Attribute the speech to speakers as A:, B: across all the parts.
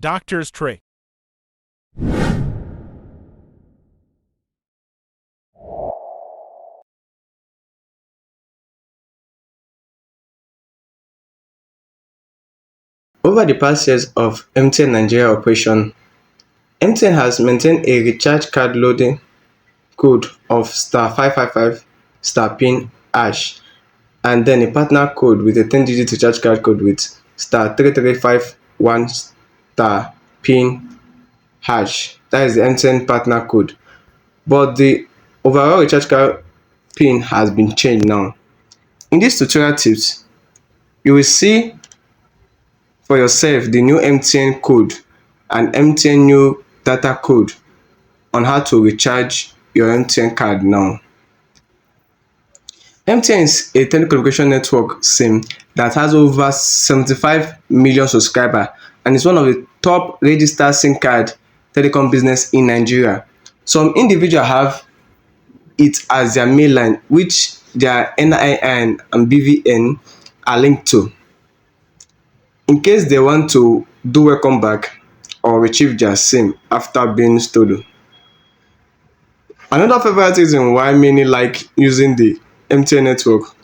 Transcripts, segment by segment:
A: Doctor's trick.
B: Over the past years of MTN Nigeria operation, MTN has maintained a recharge card loading code of *555 *PIN hash and then a partner code with a 10-digit recharge card code with *3351 *PIN hash. That is the MTN partner code. But the overall recharge card PIN has been changed now. In these tutorial tips, you will see for yourself the new MTN code and MTN new data code on how to recharge your MTN card now. MTN is a telecommunication network SIM that has over 75 million subscribers and is one of the top registered SIM card telecom business in Nigeria. Some individuals have it as their main line, which their NIN and BVN are linked to, in case they want to do welcome back or retrieve their SIM after being stolen. Another favorite reason why many like using the MTN network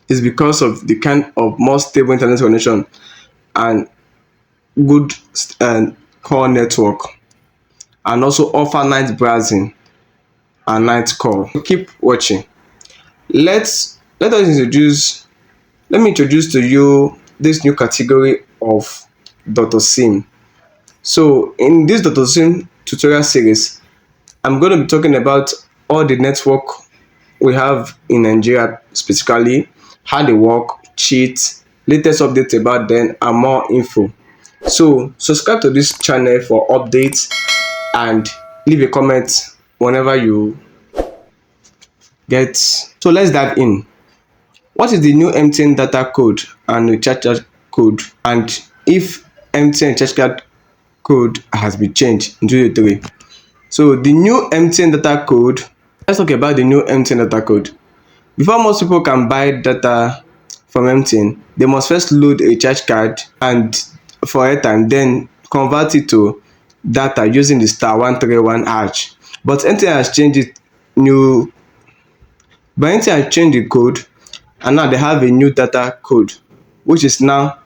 B: is because of the kind of more stable internet connection and good call network, and also offer night browsing and night call. Keep watching. Let us introduce let me introduce to you this new category of Dr. SIM. So in this Dr. SIM tutorial series, I'm going to be talking about all the network we have in Nigeria, specifically how they work, cheat, latest updates about them, and more info. So subscribe to this channel for updates and leave a comment whenever you get. So let's dive in. What is the new MTN data code and recharge code, and if MTN recharge card code has been changed in 2023? So the new MTN data code, let's talk about the new MTN data code. Before most people can buy data from MTN, they must first load a recharge card and for airtime, then convert it to data using the *131 hash. But MTN has changed it new. But MTN has changed the code, and now they have a new data code, which is now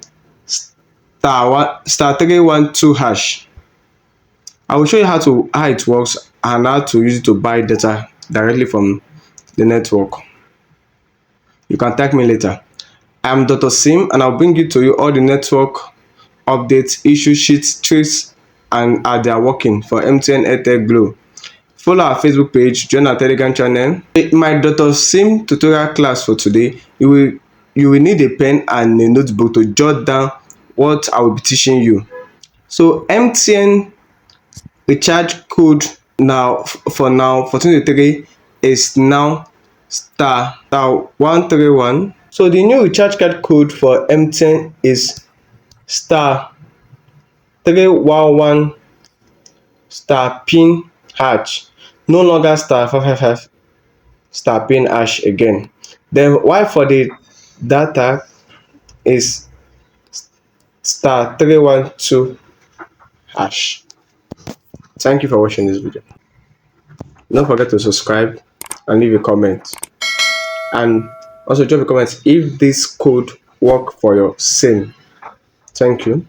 B: *312 hash. I will show you how it works and how to use it to buy data directly from the network. You can tag me later. I'm Dr. Sim, and I'll bring to you all the network updates, issue sheets, tricks, and how they are working for MTN Airtel Glo. Follow our Facebook page, join our Telegram channel. In my Dr. Sim tutorial class for today, you will need a pen and a notebook to jot down what I will be teaching you. So MTN recharge code now for 2023 is now *131. So the new recharge card code for MTN is *311 *PIN hash, no longer *555 *PIN hash again. Then while for the data is *312 hash. Thank you for watching this video. Don't forget to subscribe and leave a comment, and also drop a comment if this code work for your SIM. Thank you.